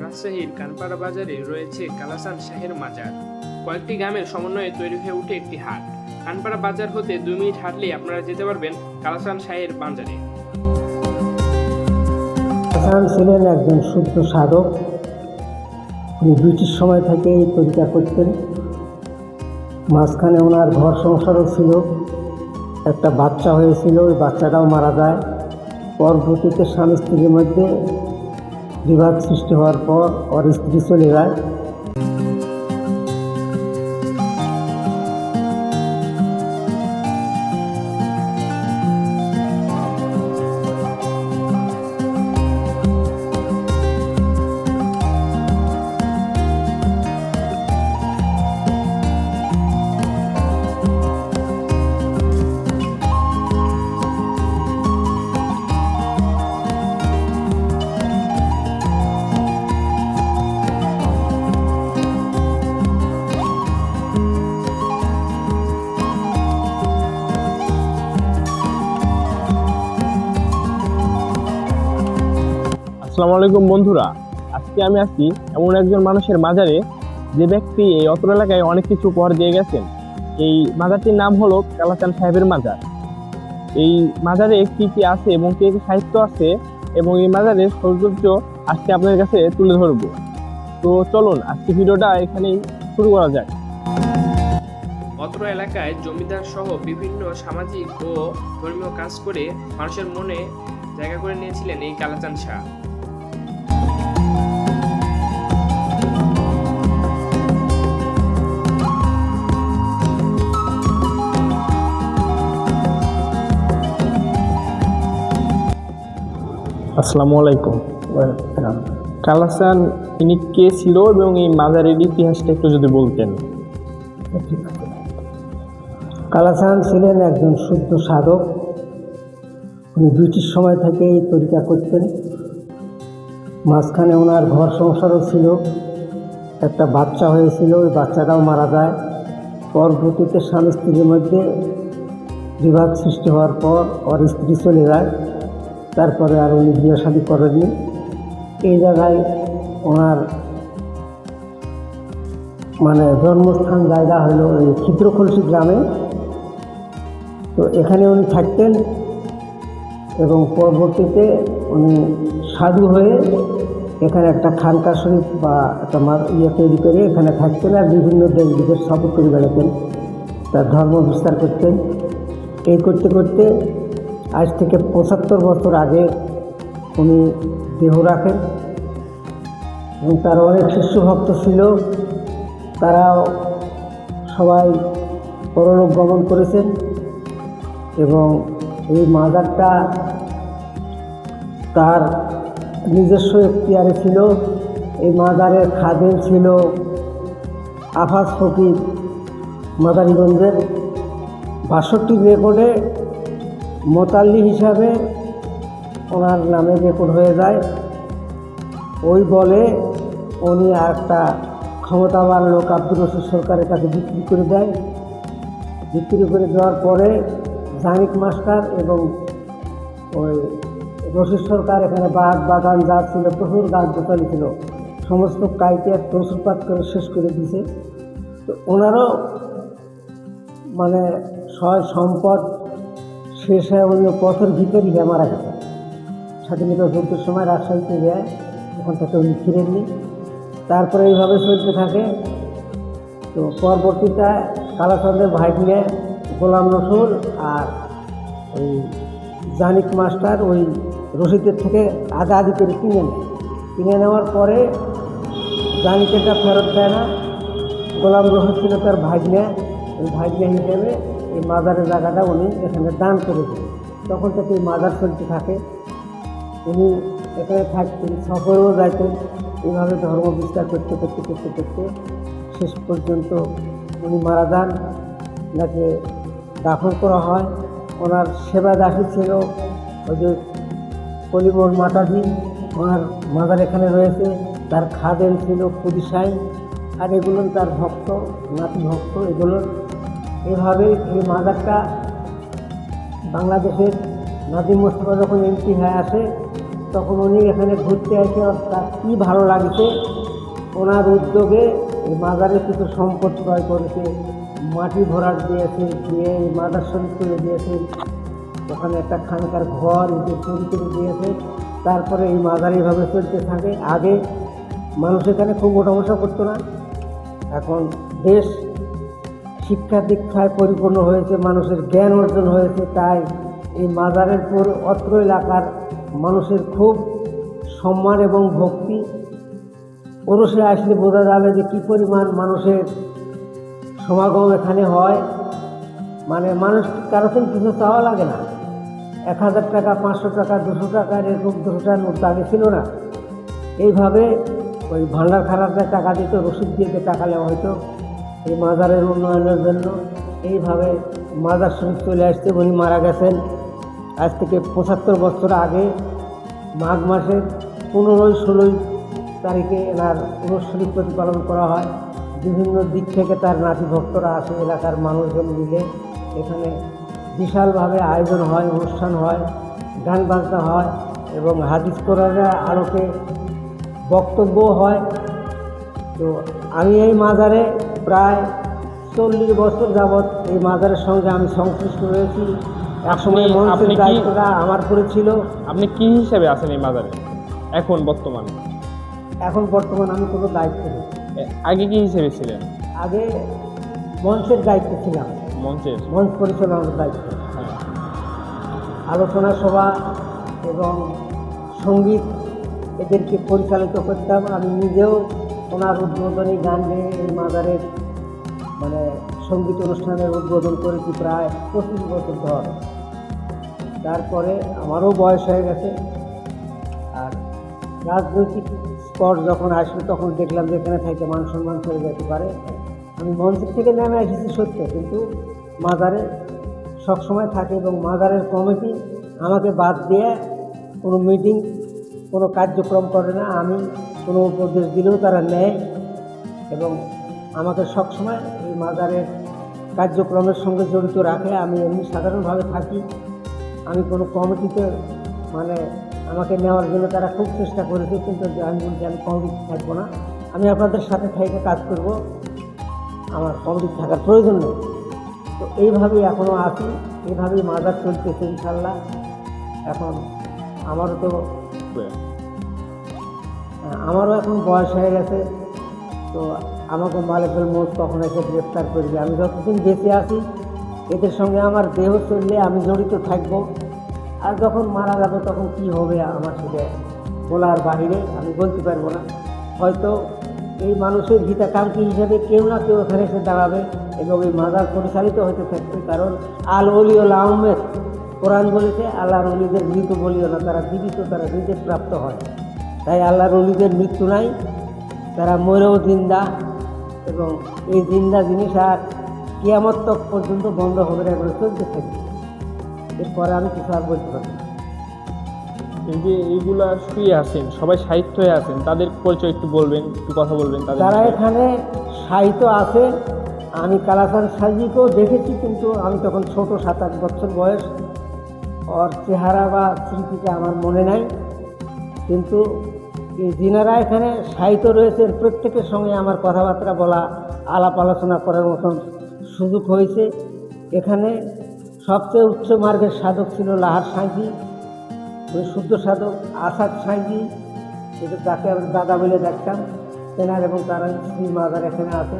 রাজশাহীর কানপাড়া বাজারে রয়েছে কালাচাঁদ শাহের মাজার। কয়েকটি গ্রামের সমন্বয়ে তৈরি হয়ে ওঠে একটি হাট। কানপাড়া বাজার হতে 2 মিনিট হাঁটলেই আপনারা যেতে পারবেন কালাচাঁদ শাহের বাজারে। কালাচাঁদ ছিলেন একজন শুদ্ধ সাধক। উনি ব্রিটিশ সময় থেকে এই তরিকা করতেন। মাঝখানে ওনার ঘর সংসারও ছিল, একটা বাচ্চা হয়েছিল, ওই বাচ্চাটাও মারা যায়। পরবর্তীতে স্বামী স্ত্রীর মধ্যে বিবাদ সৃষ্টি হওয়ার পর ওর স্ত্রী চলে যায়। আসসালামু আলাইকুম বন্ধুরা, আজকে আমি আছি এমন একজন মানুষের মাজারে যে ব্যক্তি এই অত্র এলাকায় অনেক কিছু উপহার দিয়ে গেছেন। এই মাজারটির নাম হলো কালাচাঁদ সাহেবের মাজার। এই মাজারে কি কি আছে এবং কি কি সাহিত্য আছে এবং এই মাজারের সৌন্দর্য আজকে আপনাদের কাছে তুলে ধরবো। তো চলুন আজকে ভিডিওটা এখানেই শুরু করা যাক। অত্র এলাকায় জমিদার সহ বিভিন্ন সামাজিক ও ধর্মীয় কাজ করে মানুষের মনে জায়গা করে নিয়েছিলেন এই কালাচাঁদ শাহ। আসসালামু আলাইকুম। কালাচাঁদ ইনি কে ছিল এবং এই মাজারের ইতিহাসটা একটু যদি বলতেন। কালাচাঁদ ছিলেন একজন শুদ্ধ সাধক। উনি ব্রিটিশ সময় থেকে এই তরিকা করতেন। মাঝখানে ওনার ঘর সংসারও ছিল, একটা বাচ্চা হয়েছিল, ওই বাচ্চাটাও মারা যায়। পরবর্তীতে স্বামী স্ত্রীর মধ্যে বিবাদ সৃষ্টি হওয়ার পর ওর স্ত্রী চলে যায়। তারপরে আর উনি বিয়ে শাদী করেননি। এই জায়গায় ওনার জন্মস্থান জায়গা হলো এই ক্ষিদ্রকলসি গ্রামে। তো এখানে উনি থাকতেন এবং পরবর্তীতে উনি সাধু হয়ে এখানে একটা খানকা শরীফ বা একটা তৈরি করে এখানে থাকতেন আর বিভিন্ন দেশ বিদেশ সফর করে বেড়াতেন, তার ধর্ম বিস্তার করতেন। এই করতে করতে আজ থেকে 75 বছর আগে উনি দেহ রাখেন এবং তার অনেক শিষ্য ভক্ত ছিল, তারাও সবাই পরলোক গমন করেছেন। এবং এই মাজারটা তার নিজস্ব এখতিয়ারে ছিল। এই মাজারের খাদেম ছিল আফাজ ফকির মাদারীগঞ্জের। 62 রেকর্ডে মোতাল্লি হিসাবে ওনার নামে রেকর্ড হয়ে যায়। ওই বলে উনি আর একটা ক্ষমতাবান লোক আব্দুর রশিদ সরকারের কাছে বিক্রি করে দেয়। বিক্রি করে দেওয়ার পরে জানিক মাস্টার এবং ওই রশিদ সরকার এখানে বাগ বাগান যা ছিল, প্রচুর গাছ গোছালি ছিল, সমস্ত কাইটে তসরপাত করে শেষ করে দিয়েছে। তো ওনারও সয় সম্পদ শেষ হয়ে উনি পথের ভিতরেই মারা গেছে। স্বাধীনতা যুদ্ধের সময় রাজশাহীতে যায়, ওখান থেকে উনি ফিরেননি। তারপরে এইভাবে চলতে থাকে। তো পরবর্তীতে কালাচাঁদের ভাইকে গোলাম রসুল আর ওই জানিক মাস্টার ওই রশিদের থেকে আধা আধি করে কিনে নেওয়ার পরে জানিকেরটা ফেরত দেয় না। গোলাম রসুল ছিল তার ভাগ্নে, ওই ভাগ্নে হিসেবে এই মাজারের জায়গাটা উনি এখানে দান করে দেন। তখন থেকে এই মাজার চলতে থাকে। উনি এখানে থাকতেন, সফরেও যাইতেন। এইভাবে ধর্ম বিস্তার করতে করতে করতে করতে শেষ পর্যন্ত উনি মারা যান। ওনাকে দাফন করা হয়। ওনার সেবা দাসী ছিল ওই যে কলিমোর মাতাজি, ওনার মাজার এখানে রয়েছে। তার খাদেম ছিল খুদিসাই, আর এগুলো তার ভক্ত, নাতি ভক্ত এগুলো। এভাবে এই মাজারটা বাংলাদেশের নাদিম মোস্তফা যখন এমপি হয়ে আসে তখন উনি এখানে ঘুরতে আসে, আর তার কী ভালো লাগছে, ওনার উদ্যোগে এই মাজারে কিছু সম্পদ ক্রয় করেছে, মাটি ভরাট দিয়েছে, দিয়ে এই মাজার শরীফ করে দিয়েছে, ওখানে একটা খানকার ঘর ইটের তৈরি করে দিয়েছে। তারপরে এই মাজার এইভাবে চলতে থাকে। আগে মানুষ এখানে খুব ওঠাবসা করতো না, এখন দেশ শিক্ষা দীক্ষায় পরিপূর্ণ হয়েছে, মানুষের জ্ঞান অর্জন হয়েছে, তাই এই মাজারের পর অত্র এলাকার মানুষের খুব সম্মান এবং ভক্তি। ওরসে আসলে বোঝা যাবে যে কী পরিমাণ মানুষের সমাগম এখানে হয়। মানে মানুষ কারো কিছু চাওয়া লাগে না, 1000 টাকা, 500 টাকা, 200 টাকা, এরকম 200 টাকার নোট আগে ছিল না। এইভাবে ওই ভান্ডার খানাতে টাকা দিত, রসিদ দিয়ে টাকা নেওয়া হতো এই মাজারের উন্নয়নের জন্য। এইভাবে মাজার শরীফ চলে আসছে। উনি মারা গেছেন আজ থেকে 75 বছর আগে মাঘ মাসের 15-16 তারিখে এনার উরুস শরীফ প্রতিপালন করা হয়। বিভিন্ন দিক থেকে তার নাতি ভক্তরা আসে, এলাকার মানুষজন মিলে এখানে বিশালভাবে আয়োজন হয়, অনুষ্ঠান হয়, গান বাজনা হয় এবং হাদিস কোরআনের আলোকে বক্তব্য হয়। তো আমি এই মাজারে প্রায় 40 বছর যাবৎ এই মাজারের সঙ্গে আমি সংশ্লিষ্ট রয়েছি। একসময় আপনি মঞ্চের কি- দায়িত্বটা আমার করে ছিল। আপনি কি হিসেবে আছেন এই মাজারে এখন বর্তমানে? এখন বর্তমান আমি কোনো দায়িত্ব নেই। আগে কি হিসেবে ছিলেন? আগে মঞ্চের দায়িত্বে ছিলাম, মঞ্চের? মঞ্চ পরিচালনার দায়িত্ব, হ্যাঁ। আলোচনা সভা এবং সঙ্গীত এদেরকে পরিচালিত করতাম। আমি নিজেও ওনার উদ্বোধনী গান গেয়ে এই মাজারের মানে সঙ্গীত অনুষ্ঠানের উদ্বোধন করেছি প্রায় 25 বছর ধরে। তারপরে আমারও বয়স হয়ে গেছে, আর রাজনৈতিক স্তর যখন আসবে তখন দেখলাম যে এখানে থেকে মান সম্মান চলে যেতে পারে। আমি মঞ্চের থেকে নেমে এসেছি সত্য, কিন্তু মাজারে সবসময় থাকে এবং মাজারের কমিটি আমাকে বাদ দিয়ে কোনো মিটিং, কোনো কার্যক্রম করে না। আমি কোনো উপদেশ দিলেও তারা নেয় এবং আমাকে সবসময় এই মাজারের কার্যক্রমের সঙ্গে জড়িত রাখে। আমি এমনি সাধারণভাবে থাকি, আমি কোনো কমিটিতে মানে আমাকে নেওয়ার জন্য তারা খুব চেষ্টা করেছে, কিন্তু আমি বলছি আমি কমিটি থাকবো না, আমি আপনাদের সাথে থেকে কাজ করব, আমার কমিটি থাকার প্রয়োজন নেই। তো এইভাবেই এখনও আছি, এইভাবেই মাজার চলতেছে ইনশাল্লাহ। এখন আমারও তো আমারও এখন বয়স হয়ে গেছে, তো আমাকে মালিকুল মৌত কখন এসে গ্রেপ্তার করবে। আমি যতদিন বেঁচে আছি এদের সঙ্গে আমার দেহ চললে আমি জড়িত থাকব, আর যখন মারা যাবে তখন কি হবে আমার সেটা বলার বাহিরে, আমি বলতে পারবো না। হয়তো এই মানুষের হিতাকাঙ্ক্ষী হিসেবে কেউ না কেউ এখানে এসে দাঁড়াবে এবং এই মাজার পরিচালিত হতে থাকবে। কারণ আল ওলিউল আহমেদ কোরআন বলেছে আল্লাহর অলিদের মৃত বলিও না, তারা জীবিত, তারা নিজের প্রাপ্ত হয়। তাই আল্লাহর অলিদের মৃত্যু নাই, তারা মরেও জিন্দা, এবং এই জিন্দা জিনিস আর কিয়ামত তক পর্যন্ত বন্ধ হবে না, এগুলো চলতে থাকবে। এরপরে আমি কিছু আর বলতে পারবো না। এই যে এইগুলা শুয়ে আছেন, সবাই সাহিত্য হয়ে আছেন, তাদের পরিচয় একটু বলবেন, একটু কথা বলবেন তাদের যারা বিষয়ে। এখানে সাহিত্য আছে, আমি কালাচান সাজিকেও দেখেছি, কিন্তু আমি তখন ছোট, 7-8 বছর বয়স, ওর চেহারা বা স্মৃতিটা আমার মনে নাই। কিন্তু যিনারা এখানে সাহিত্য রয়েছেন প্রত্যেকের সঙ্গে আমার কথাবার্তা বলা, আলাপ আলোচনা করার মতন সুযোগ হয়েছে। এখানে সবচেয়ে উচ্চ মার্গের সাধক ছিল লাহার সাঁইজি, ওই শুদ্ধ সাধক আসাদ সাঁইজি, যেটা তাকে আমি দাদা বলে দেখতাম। তেনার এবং তার স্ত্রী মাদার এখানে আছে,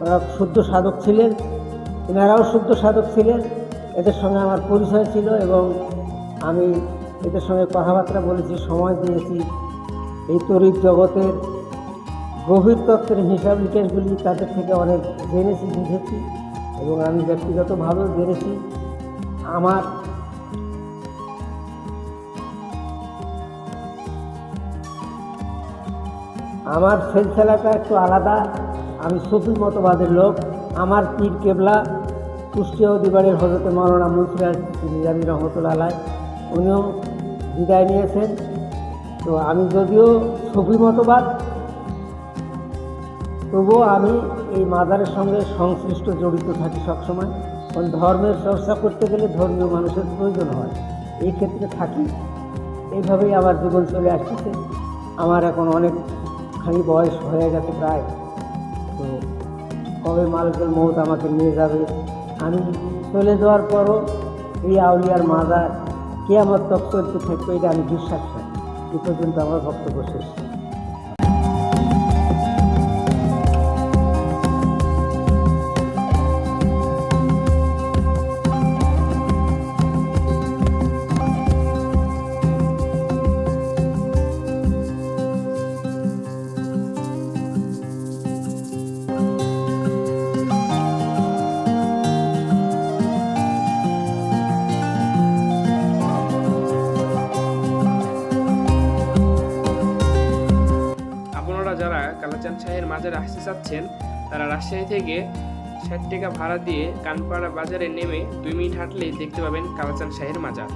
ওরা শুদ্ধ সাধক ছিলেন, এনারাও শুদ্ধ সাধক ছিলেন। এদের সঙ্গে আমার পরিচয় ছিল এবং আমি এদের সঙ্গে কথাবার্তা বলেছি, সময় দিয়েছি। এই তড়িৎ জগতের গভীর তত্ত্বের হিসাব নিকাশগুলি তাদের থেকে অনেক জেনেছি, বুঝেছি এবং আমি ব্যক্তিগতভাবেও জেনেছি। আমার সিলসিলাটা একটু আলাদা, আমি সুফি মতবাদের লোক। আমার পীর কেবলা কুষ্টিয়া অধিবারের হজরতে মাওলানা মুন্সির নিজামী রহমতুল্লাহ আলাইহ, উনিও বিদায় নিয়েছেন। তো আমি যদিও সুফি মতবাদ, তবুও আমি এই মাজারের সঙ্গে সংশ্লিষ্ট জড়িত থাকি সবসময়। কারণ ধর্মের চর্চা করতে গেলে ধর্মীয় মানুষের প্রয়োজন হয়, এই ক্ষেত্রে থাকি। এইভাবেই আমার জীবন চলে আসতেছে। আমার এখন অনেকখানি বয়স হয়ে গেছে প্রায়, তো কবে মালিকুল মৌত আমাকে নিয়ে যাবে, আমি চলে যাওয়ার পরও এই আউলিয়ার মাজার কিয়ামত তক চলতে থাকবে, এটা আমি বিশ্বাস করি। এ পর্যন্ত আমার বক্তব্য শেষ। আপনারা যারা কালাচাঁদ শাহের মাজারে আসতে চাচ্ছেন, তারা রাজশাহী থেকে 60 টাকা ভাড়া দিয়ে কানপাড়া বাজারে নেমে 2 মিনিট হাঁটলেই দেখতে পাবেন কালাচাঁদ শাহের মাজার।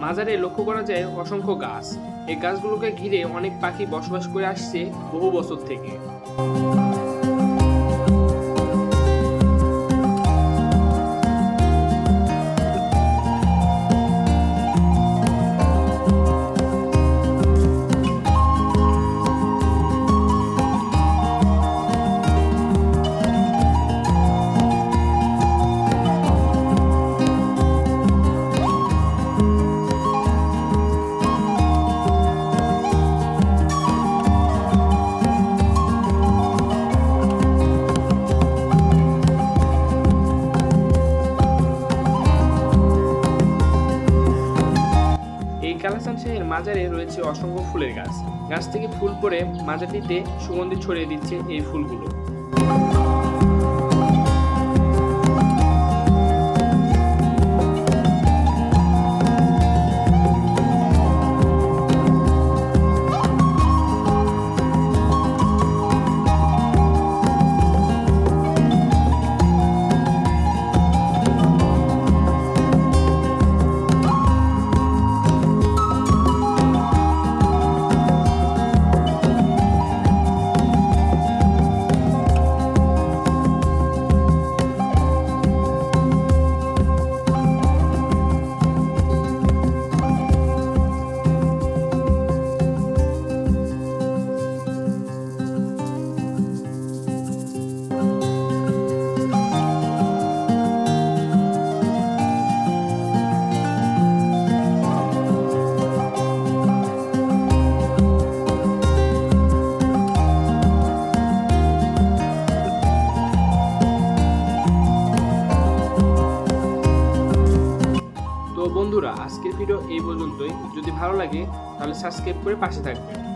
মাজারে লক্ষ্য করা যায় অসংখ্য গাছ। এই গাছগুলোকে ঘিরে অনেক পাখি বসবাস করে আসছে বহু বছর থেকে। কালাচাঁদ শাহের মাজারে রয়েছে অসংখ্য ফুলের গাছ। গাছ থেকে ফুল পড়ে মাজারটিতে সুগন্ধি ছড়িয়ে দিচ্ছে এই ফুলগুলো। বন্ধুরা, আজকের ভিডিও এই পর্যন্তই। যদি ভালো লাগে তাহলে সাবস্ক্রাইব করে পাশে থাকবেন।